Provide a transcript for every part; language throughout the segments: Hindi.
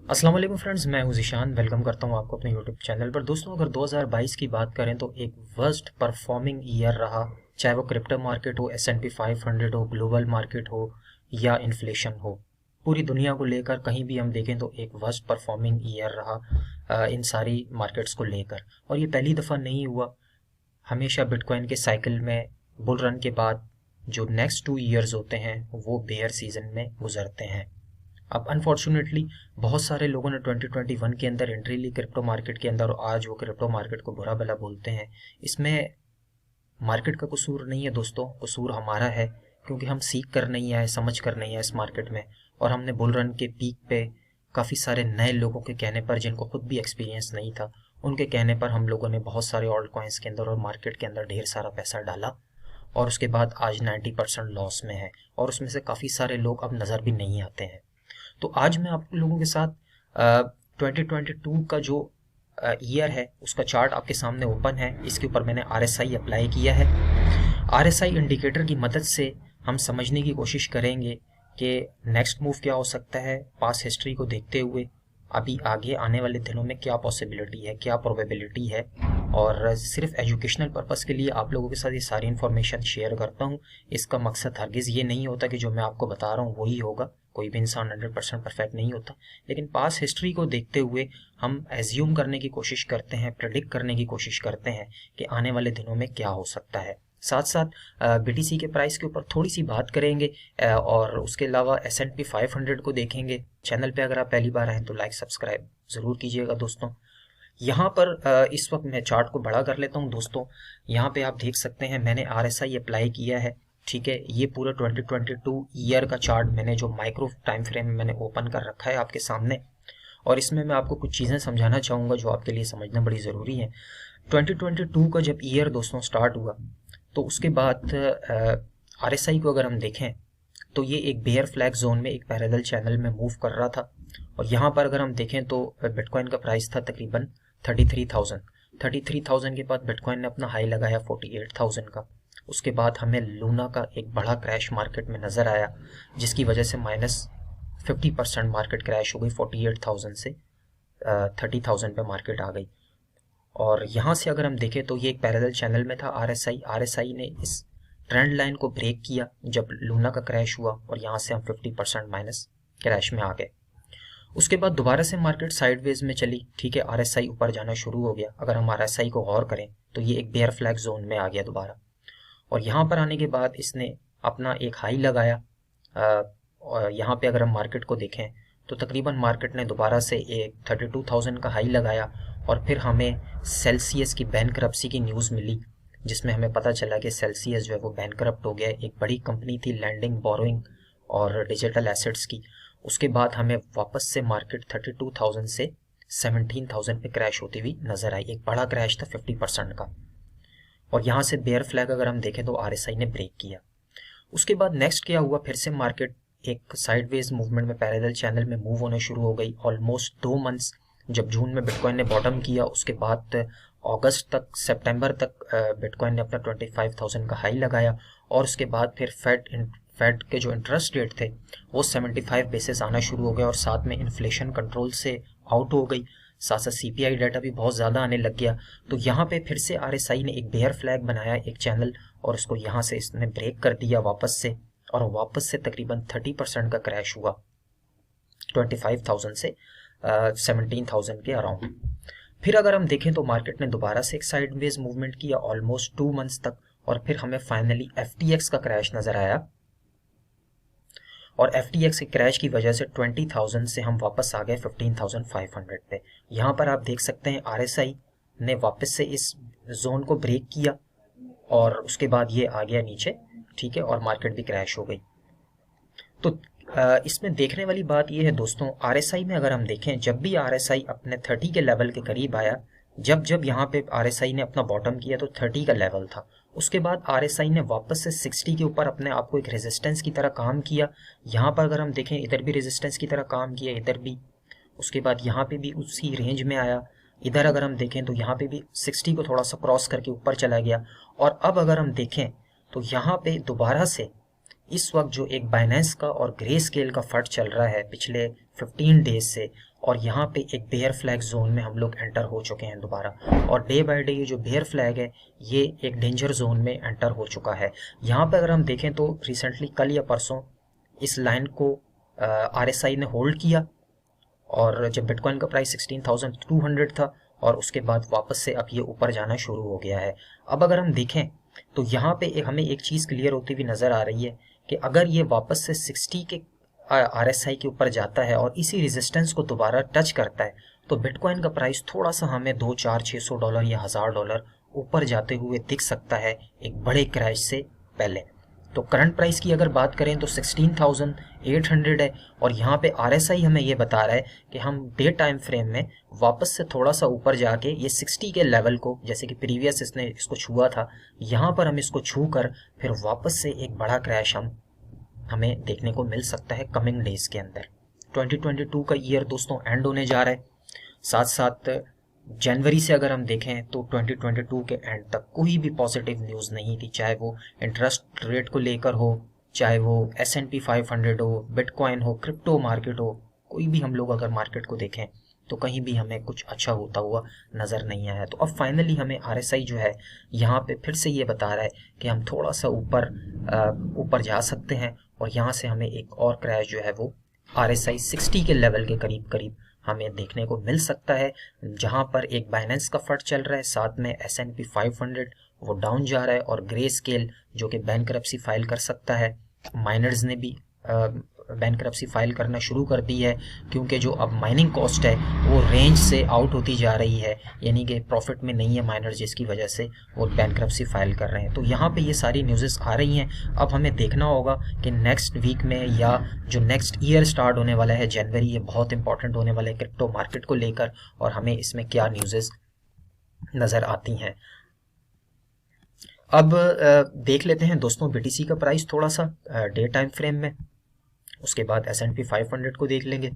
अस्सलाम वालेकुम फ्रेंड्स, मैं हूं ज़ीशान। वेलकम करता हूं आपको अपने यूट्यूब चैनल पर। दोस्तों, अगर 2022 की बात करें तो एक वर्स्ट परफॉर्मिंग ईयर रहा। चाहे वो क्रिप्टो मार्केट हो, S&P 500 हो, ग्लोबल मार्केट हो या इन्फ्लेशन हो, पूरी दुनिया को लेकर कहीं भी हम देखें तो एक वर्स्ट परफॉर्मिंग ईयर रहा इन सारी मार्केट्स को लेकर। और ये पहली दफ़ा नहीं हुआ। हमेशा बिटकॉइन के साइकिल में बुल रन के बाद जो नेक्स्ट 2 ईयर्स होते हैं वो बेयर सीजन में गुजरते हैं। अब अनफॉर्चुनेटली बहुत सारे लोगों ने 2021 के अंदर एंट्री ली क्रिप्टो मार्केट के अंदर, और आज वो क्रिप्टो मार्केट को बुरा भला बोलते हैं। इसमें मार्केट का कसूर नहीं है दोस्तों, कसूर हमारा है, क्योंकि हम सीख कर नहीं आए, समझ कर नहीं आए इस मार्केट में। और हमने बुल रन के पीक पे काफ़ी सारे नए लोगों के कहने पर, जिनको खुद भी एक्सपीरियंस नहीं था, उनके कहने पर हम लोगों ने बहुत सारे ऑल्ट कॉइन्स के अंदर और मार्केट के अंदर ढेर सारा पैसा डाला। और उसके बाद आज 90% लॉस में है, और उसमें से काफ़ी सारे लोग अब नज़र भी नहीं आते हैं। तो आज मैं आप लोगों के साथ 2022 का जो ईयर है उसका चार्ट आपके सामने ओपन है। इसके ऊपर मैंने RSI अप्लाई किया है। RSI इंडिकेटर की मदद से हम समझने की कोशिश करेंगे कि नेक्स्ट मूव क्या हो सकता है, पास्ट हिस्ट्री को देखते हुए अभी आगे आने वाले दिनों में क्या पॉसिबिलिटी है, क्या प्रोबेबिलिटी है। और सिर्फ एजुकेशनल पर्पस के लिए आप लोगों के साथ ये सारी इन्फॉर्मेशन शेयर करता हूँ। इसका मकसद हरगिज़ ये नहीं होता कि जो मैं आपको बता रहा हूँ वही होगा। कोई भी इंसान 100% परफेक्ट नहीं होता, लेकिन पास हिस्ट्री को देखते हुए हम एज्यूम करने की कोशिश करते हैं, प्रेडिक्ट करने की कोशिश करते हैं कि आने वाले दिनों में क्या हो सकता है। साथ साथ BTC के प्राइस के ऊपर थोड़ी सी बात करेंगे, और उसके अलावा S&P 500 को देखेंगे। चैनल पे अगर आप पहली बार आए तो लाइक सब्सक्राइब ज़रूर कीजिएगा दोस्तों। यहाँ पर इस वक्त मैं चार्ट को बड़ा कर लेता हूँ दोस्तों। यहाँ पे आप देख सकते हैं मैंने RSI अप्लाई किया है। ठीक है, ये पूरा 2022 ईयर का चार्ट मैंने जो माइक्रो टाइम फ्रेम में मैंने ओपन कर रखा है आपके सामने, और इसमें मैं आपको कुछ चीज़ें समझाना चाहूँगा जो आपके लिए समझना बड़ी ज़रूरी है। 2022 का जब ईयर दोस्तों स्टार्ट हुआ तो उसके बाद RSI को अगर हम देखें तो ये एक बेयर फ्लैग जोन में एक पैरेलल चैनल में मूव कर रहा था। और यहाँ पर अगर हम देखें तो बिटकॉइन का प्राइस था तकरीबन 33,000 के बाद बिटकॉइन ने अपना हाई लगाया 48,000 का। उसके बाद हमें लूना का एक बड़ा क्रैश मार्केट में नज़र आया, जिसकी वजह से -50% मार्केट क्रैश हो गई। 48,000 से 30,000 पे मार्केट आ गई। और यहाँ से अगर हम देखें तो ये एक पैरेलल चैनल में था RSI ने इस ट्रेंड लाइन को ब्रेक किया जब लूना का क्रैश हुआ, और यहाँ से हम 50% माइनस क्रैश में आ गए। उसके बाद दोबारा से मार्केट साइडवेज में चली। ठीक है, RSI ऊपर जाना शुरू हो गया। अगर हम RSI को गौर करें तो ये एक बेयर फ्लैग जोन में आ गया दोबारा, और यहाँ पर आने के बाद इसने अपना एक हाई लगाया। और यहाँ पे अगर हम मार्केट को देखें तो तकरीबन मार्केट ने दोबारा से एक 32,000 का हाई लगाया, और फिर हमें सेल्सियस की बैंकरप्सी की न्यूज़ मिली, जिसमें हमें पता चला कि सेल्सियस जो है वो बैंकरप्ट हो गया। एक बड़ी कंपनी थी लैंडिंग, बोरोइंग और डिजिटल एसेट्स की। उसके बाद हमें वापस से मार्केट 32,000 से 17,000 पे क्रैश होती हुई नजर आई। एक बड़ा क्रैश था 50% का। और यहाँ से बेयर फ्लैग अगर हम देखें तो RSI ने ब्रेक किया। उसके बाद नेक्स्ट क्या हुआ, फिर से मार्केट एक साइडवेज मूवमेंट में पैरेलल चैनल में मूव होने शुरू हो गई। ऑलमोस्ट 2 मंथ्स, जब जून में बिटकॉइन ने बॉटम किया, उसके बाद अगस्त तक, सितंबर तक बिटकॉइन ने अपना 25,000 का हाई लगाया। और उसके बाद फिर फेड के जो इंटरेस्ट रेट थे वो 75 बेसिस आना शुरू हो गया, और साथ में इन्फ्लेशन कंट्रोल से आउट हो गई। साथ साथ CPI डाटा भी बहुत ज़्यादा आने लग गया। तो यहाँ पे फिर से RSI ने एक बेयर फ्लैग बनाया, एक चैनल, और उसको यहाँ से इसने ब्रेक कर दिया वापस से, और वापस से तकरीबन 30% का क्रैश हुआ 25,000 से 17,000 के अराउंड। फिर अगर हम देखें तो मार्केट ने दोबारा से एक साइडवेज मूवमेंट किया ऑलमोस्ट 2 मंथ्स तक, और फिर हमें फाइनली FTX का क्रैश नज़र आया। और FTX के क्रैश की वजह से 20,000 से हम वापस आ गए 15,500 पे। यहाँ पर आप देख सकते हैं RSI ने वापस से इस जोन को ब्रेक किया, और उसके बाद ये आ गया नीचे। ठीक है, और मार्केट भी क्रैश हो गई। तो इसमें देखने वाली बात यह है दोस्तों, RSI में अगर हम देखें, जब भी RSI अपने 30 के लेवल के करीब आया, जब यहाँ पे RSI ने अपना बॉटम किया तो 30 का लेवल था। उसके बाद RSI ने वापस से 60 के ऊपर अपने आप को एक रेजिस्टेंस की तरह काम किया। यहाँ पर अगर हम देखें, इधर भी रेजिस्टेंस की तरह काम किया, इधर भी। उसके बाद यहाँ पे भी उसी रेंज में आया। इधर अगर हम देखें तो यहाँ पे भी 60 को थोड़ा सा क्रॉस करके ऊपर चला गया। और अब अगर हम देखें तो यहाँ पे दोबारा से इस वक्त जो एक बाइनेंस का और ग्रे स्केल का फट चल रहा है पिछले 15 डेज से, और यहाँ पे एक बेयर फ्लैग जोन में हम लोग एंटर हो चुके हैं दोबारा। और डे बाय डे ये जो बेयर फ्लैग है ये एक डेंजर जोन में एंटर हो चुका है। यहाँ पे अगर हम देखें तो रिसेंटली कल या परसों इस लाइन को RSI ने होल्ड किया, और जब बिटकॉइन का प्राइस 16,200 था, और उसके बाद वापस से अब ये ऊपर जाना शुरू हो गया है। अब अगर हम देखें तो यहाँ पे हमें एक चीज़ क्लियर होती हुई नज़र आ रही है कि अगर ये वापस से 60 के RSI के ऊपर जाता है और इसी रेजिस्टेंस को दोबारा टच करता है तो बिटकॉइन का प्राइस थोड़ा सा हमें $2,400-600 या $1,000 ऊपर जाते हुए दिख सकता है एक बड़े क्रैश से पहले। तो करंट प्राइस की अगर बात करें तो 16,800 है, और यहाँ पे RSI हमें ये बता रहा है कि हम डे टाइम फ्रेम में वापस से थोड़ा सा ऊपर जाके ये 60 के लेवल को, जैसे कि प्रीवियस इसने इसको छुआ था, यहाँ पर हम इसको छू कर फिर वापस से एक बड़ा क्रैश हमें देखने को मिल सकता है कमिंग डेज के अंदर। 2022 का ईयर दोस्तों एंड होने जा रहा है। साथ साथ जनवरी से अगर हम देखें तो 2022 के एंड तक कोई भी पॉजिटिव न्यूज़ नहीं थी, चाहे वो इंटरेस्ट रेट को लेकर हो, चाहे वो S&P 500 हो, बिटकॉइन हो, क्रिप्टो मार्केट हो, कोई भी हम लोग अगर मार्केट को देखें तो कहीं भी हमें कुछ अच्छा होता हुआ नज़र नहीं आया। तो अब फाइनली हमें RSI जो है यहाँ पे फिर से ये बता रहा है कि हम थोड़ा सा ऊपर जा सकते हैं, और यहाँ से हमें एक और क्रैश जो है वो RSI 60 के लेवल के करीब करीब हमें देखने को मिल सकता है, जहां पर एक बाइनेंस का फट चल रहा है, साथ में S&P 500 वो डाउन जा रहा है, और ग्रे स्केल जो कि बैंकरप्सी फाइल कर सकता है। माइनर्स ने भी बैंकरप्सी फाइल करना शुरू कर दी है, क्योंकि जो अब माइनिंग कॉस्ट है वो रेंज से आउट होती जा रही है, यानी कि प्रॉफिट में नहीं है माइनर्स, जिसकी वजह से वो बैंकरप्सी फाइल कर रहे हैं। तो यहाँ पे ये सारी न्यूज़ेस आ रही हैं। अब हमें देखना होगा कि नेक्स्ट वीक में या जो नेक्स्ट ईयर स्टार्ट होने वाला है जनवरी, ये बहुत इंपॉर्टेंट होने वाला है क्रिप्टो मार्केट को लेकर, और हमें इसमें क्या न्यूज़ेस नज़र आती हैं। अब देख लेते हैं दोस्तों BTC का प्राइस थोड़ा सा डे टाइम फ्रेम में, उसके बाद S&P 500 को देख लेंगे।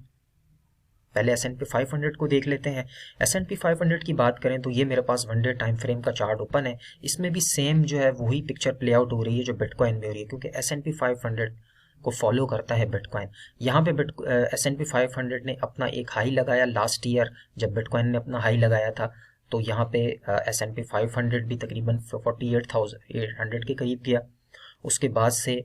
पहले S&P 500 को देख लेते हैं। S&P 500 की बात करें तो ये मेरे पास 1 डे टाइम फ्रेम का चार्ट ओपन है। इसमें भी सेम जो है वही पिक्चर प्ले आउट हो रही है जो बिटकॉइन में हो रही है, क्योंकि S&P 500 को फॉलो करता है बिटकॉइन। यहाँ पे S&P 500 ने अपना एक हाई लगाया लास्ट ईयर, जब बिटकॉइन ने अपना हाई लगाया था, तो यहाँ पे S&P 500 भी तकरीबन 48,800 के करीब गया। उसके बाद से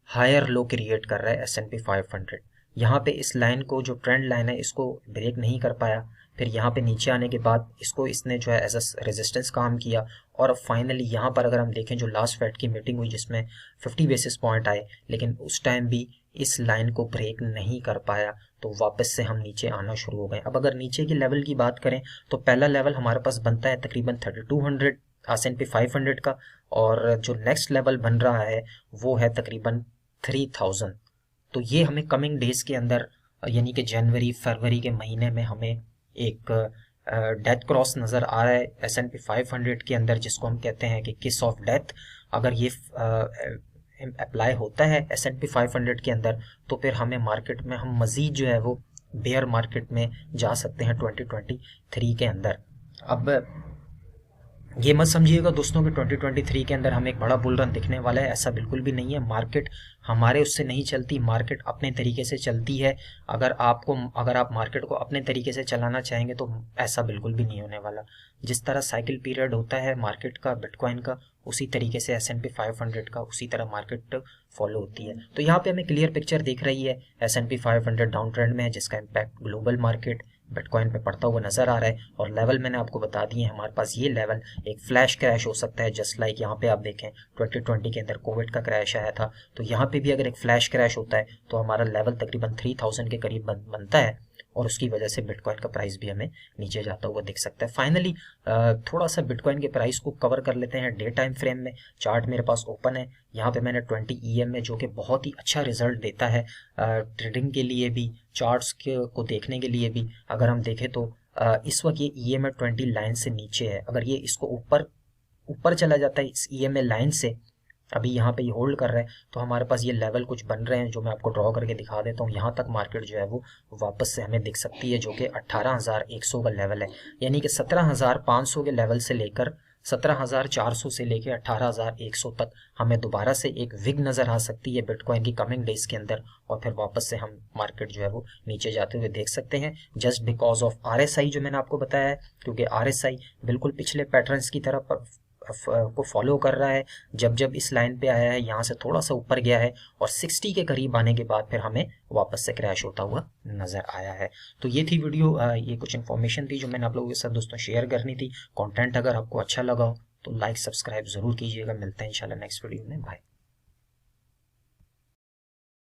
हायर लो क्रिएट कर रहा है S&P 500। यहाँ पे इस लाइन को, जो ट्रेंड लाइन है, इसको ब्रेक नहीं कर पाया। फिर यहाँ पे नीचे आने के बाद इसने जो है एज अ रेजिस्टेंस काम किया, और अब फाइनली यहाँ पर अगर हम देखें जो लास्ट फेड की मीटिंग हुई जिसमें 50 बेसिस पॉइंट आए, लेकिन उस टाइम भी इस लाइन को ब्रेक नहीं कर पाया, तो वापस से हम नीचे आना शुरू हो गए। अब अगर नीचे की लेवल की बात करें तो पहला लेवल हमारे पास बनता है तकरीबन 3200 S&P 500 का, और जो नेक्स्ट लेवल बन रहा है वो है तकरीबन 3000। तो ये हमें कमिंग डेज के अंदर, यानी कि जनवरी फरवरी के महीने में हमें एक डेथ क्रॉस नज़र आ रहा है S&P 500 के अंदर, जिसको हम कहते हैं कि किस ऑफ डेथ। अगर ये अप्लाई होता है S&P 500 के अंदर तो फिर हमें मार्केट में हम मज़ीद जो है वो बेयर मार्केट में जा सकते हैं 2023 के अंदर। अब ये मत समझिएगा दोस्तों कि 2023 के अंदर हमें एक बड़ा बुल रन दिखने वाला है, ऐसा बिल्कुल भी नहीं है। मार्केट हमारे उससे नहीं चलती, मार्केट अपने तरीके से चलती है। अगर आप मार्केट को अपने तरीके से चलाना चाहेंगे तो ऐसा बिल्कुल भी नहीं होने वाला। जिस तरह साइकिल पीरियड होता है मार्केट का, बिटकॉइन का, उसी तरीके से S&P 500 का उसी तरह मार्केट फॉलो होती है। तो यहाँ पे हमें क्लियर पिक्चर दिख रही है, S&P 500 डाउन ट्रेंड में है, जिसका इम्पैक्ट ग्लोबल मार्केट बिटकॉइन पे पड़ता हुआ नजर आ रहा है। और लेवल मैंने आपको बता दिए, हमारे पास ये लेवल एक फ्लैश क्रैश हो सकता है, जस्ट लाइक यहाँ पे आप देखें 2020 के अंदर कोविड का क्रैश आया था, तो यहाँ पे भी अगर एक फ्लैश क्रैश होता है तो हमारा लेवल तकरीबन 3000 के करीब बनता है, और उसकी वजह से बिटकॉइन का प्राइस भी हमें नीचे जाता हुआ दिख सकता है। फाइनली थोड़ा सा बिटकॉइन के प्राइस को कवर कर लेते हैं डे टाइम फ्रेम में। चार्ट मेरे पास ओपन है, यहाँ पे मैंने 20 EM जो कि बहुत ही अच्छा रिजल्ट देता है ट्रेडिंग के लिए भी, चार्ट्स को देखने के लिए भी। अगर हम देखें तो इस वक्त ये EMA 20 लाइन से नीचे है, अगर ये इसको ऊपर चला जाता है इस EMA लाइन से, अभी यहाँ पे ये होल्ड कर रहा है, तो हमारे पास ये लेवल कुछ बन रहे हैं जो मैं आपको ड्रॉ करके दिखा देता हूँ। यहाँ तक मार्केट जो है वो वापस से हमें दिख सकती है, जो कि 18,100 का लेवल है, यानी कि 17,500 के लेवल से लेकर 17,400 से लेके 18,100 तक हमें दोबारा से एक विग नज़र आ सकती है बिटकॉइन की कमिंग डेज के अंदर, और फिर वापस से हम मार्केट जो है वो नीचे जाते हुए देख सकते हैं, जस्ट बिकॉज ऑफ RSI जो मैंने आपको बताया है, क्योंकि RSI बिल्कुल पिछले पैटर्न्स की तरह को फॉलो कर रहा है। जब जब इस लाइन पे आया है, यहाँ से थोड़ा सा ऊपर गया है और 60 के करीब आने के बाद फिर हमें वापस से क्रैश होता हुआ नज़र आया है। तो ये थी वीडियो, ये कुछ इन्फॉर्मेशन थी जो मैंने आप लोगों के साथ दोस्तों शेयर करनी थी। कंटेंट अगर आपको अच्छा लगा हो तो लाइक सब्सक्राइब ज़रूर कीजिएगा। मिलते हैं इंशाल्लाह नेक्स्ट वीडियो में। बाय।